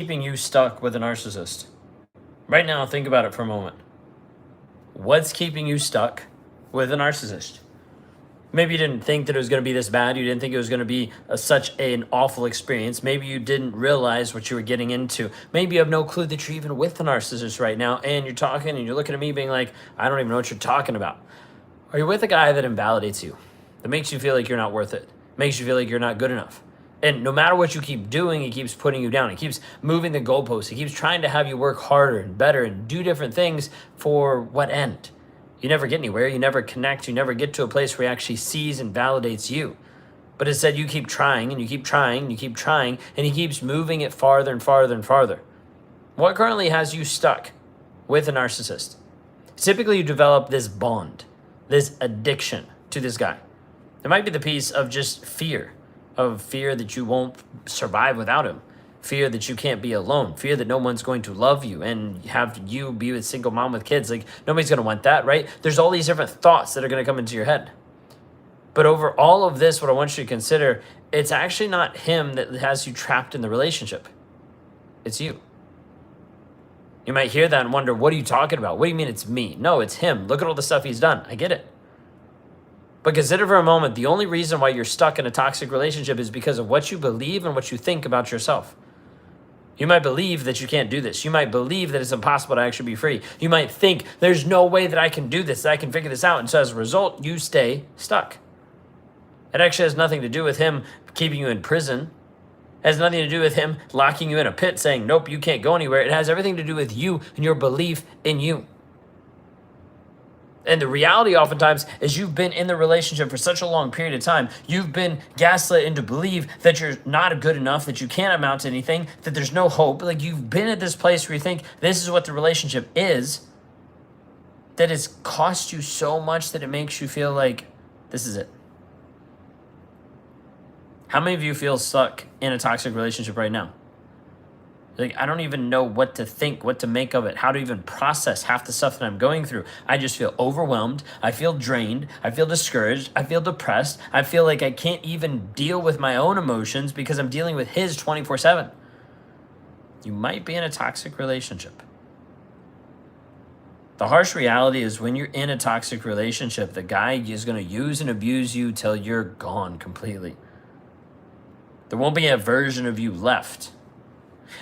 Keeping you stuck with a narcissist? Right now, think about it for a moment. What's keeping you stuck with a narcissist? Maybe you didn't think that it was going to be this bad. You didn't think it was going to be such an awful experience. Maybe you didn't realize what you were getting into. Maybe you have no clue that you're even with a narcissist right now, and you're talking and you're looking at me being like, I don't even know what you're talking about. Are you with a guy that invalidates you, that makes you feel like you're not worth it, makes you feel like you're not good enough? And no matter what you keep doing, he keeps putting you down. He keeps moving the goalposts. He keeps trying to have you work harder and better and do different things for what end? You never get anywhere. You never connect. You never get to a place where he actually sees and validates you. But instead, you keep trying and you keep trying and you keep trying, and he keeps moving it farther and farther and farther. What currently has you stuck with a narcissist? Typically, you develop this bond, this addiction to this guy. It might be the piece of just fear that you won't survive without him, fear that you can't be alone, fear that no one's going to love you and have you be a single mom with kids. Like, nobody's going to want that, right? There's all these different thoughts that are going to come into your head. But over all of this, what I want you to consider, it's actually not him that has you trapped in the relationship. It's you. You might hear that and wonder, what are you talking about? What do you mean it's me? No, it's him. Look at all the stuff he's done. I get it. But consider for a moment, the only reason why you're stuck in a toxic relationship is because of what you believe and what you think about yourself. You might believe that you can't do this. You might believe that it's impossible to actually be free. You might think there's no way that I can do this, that I can figure this out. And so as a result, you stay stuck. It actually has nothing to do with him keeping you in prison. It has nothing to do with him locking you in a pit saying, nope, you can't go anywhere. It has everything to do with you and your belief in you. And the reality oftentimes is you've been in the relationship for such a long period of time. You've been gaslit into believe that you're not good enough, that you can't amount to anything, that there's no hope. Like, you've been at this place where you think this is what the relationship is, that it's cost you so much that it makes you feel like this is it. How many of you feel stuck in a toxic relationship right now? Like, I don't even know what to think, what to make of it, how to even process half the stuff that I'm going through. I just feel overwhelmed. I feel drained. I feel discouraged. I feel depressed. I feel like I can't even deal with my own emotions because I'm dealing with his 24/7. You might be in a toxic relationship. The harsh reality is when you're in a toxic relationship, the guy is going to use and abuse you till you're gone completely. There won't be a version of you left.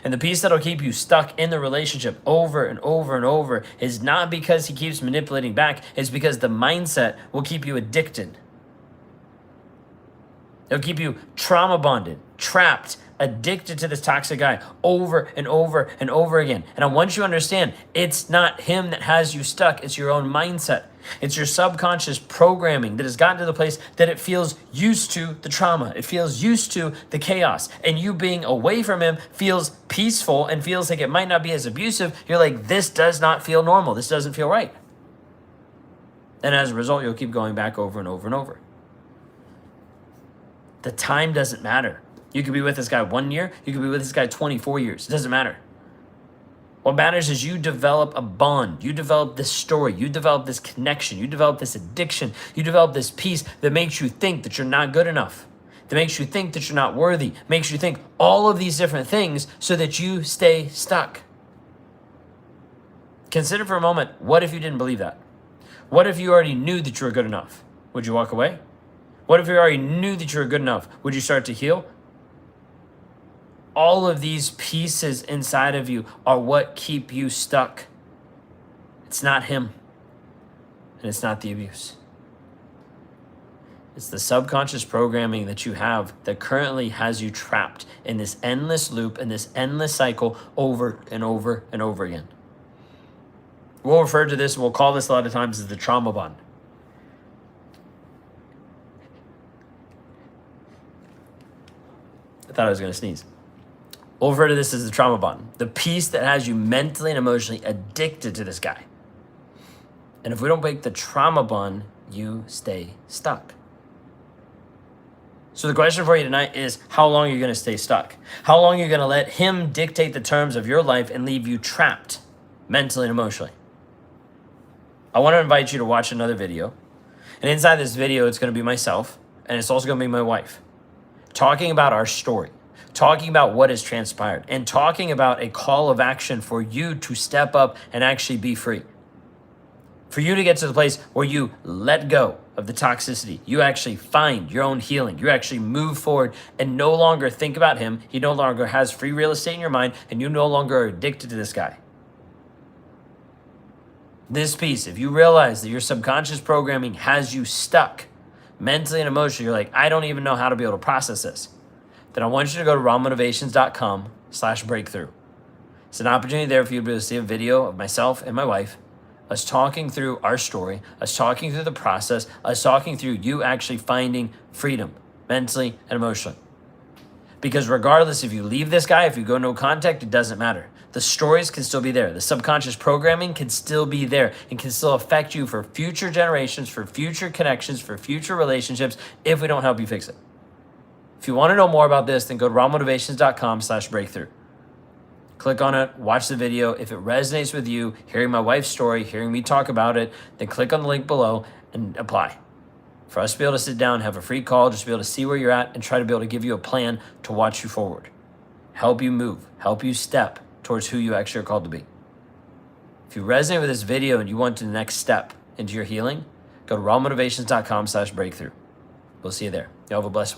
And the piece that'll keep you stuck in the relationship over and over and over is not because he keeps manipulating back. It's because the mindset will keep you addicted. It'll keep you trauma bonded, trapped, addicted to this toxic guy over and over and over again. And I want you to understand, it's not him that has you stuck. It's your own mindset. It's your subconscious programming that has gotten to the place that it feels used to the trauma. It feels used to the chaos. And you being away from him feels peaceful and feels like it might not be as abusive. You're like, this does not feel normal. This doesn't feel right. And as a result, you'll keep going back over and over and over. The time doesn't matter. You could be with this guy 1 year. You could be with this guy 24 years. It doesn't matter. What matters is you develop a bond. You develop this story. You develop this connection. You develop this addiction. You develop this piece that makes you think that you're not good enough, that makes you think that you're not worthy, makes you think all of these different things so that you stay stuck. Consider for a moment, what if you didn't believe that? What if you already knew that you were good enough? Would you walk away? What if you already knew that you were good enough? Would you start to heal? All of these pieces inside of you are what keep you stuck. It's not him, and it's not the abuse. It's the subconscious programming that you have that currently has you trapped in this endless loop and this endless cycle over and over and over again. We'll refer to this, and we'll call this a lot of times as the trauma bond. I thought I was going to sneeze. We'll refer to this as the trauma bond, the piece that has you mentally and emotionally addicted to this guy. And if we don't break the trauma bond, you stay stuck. So the question for you tonight is, how long are you going to stay stuck? How long are you going to let him dictate the terms of your life and leave you trapped mentally and emotionally? I want to invite you to watch another video. And inside this video, it's going to be myself, and it's also going to be my wife, talking about our story. talking about what has transpired, and talking about a call of action for you to step up and actually be free. For you to get to the place where you let go of the toxicity, you actually find your own healing, you actually move forward and no longer think about him. He no longer has free real estate in your mind, and you no longer are addicted to this guy. This piece, if you realize that your subconscious programming has you stuck mentally and emotionally, you're like, I don't even know how to be able to process this, then I want you to go to rawmotivations.com/breakthrough. It's an opportunity there for you to be able to see a video of myself and my wife, us talking through our story, us talking through the process, us talking through you actually finding freedom mentally and emotionally. Because regardless if you leave this guy, if you go no contact, it doesn't matter. The stories can still be there. The subconscious programming can still be there and can still affect you for future generations, for future connections, for future relationships if we don't help you fix it. If you want to know more about this, then go to rawmotivations.com/breakthrough. Click on it, watch the video. If it resonates with you, hearing my wife's story, hearing me talk about it, then click on the link below and apply. For us to be able to sit down, have a free call, just be able to see where you're at and try to be able to give you a plan to watch you forward. Help you move, help you step towards who you actually are called to be. If you resonate with this video and you want the next step into your healing, go to rawmotivations.com/breakthrough. We'll see you there. You have a blessed one.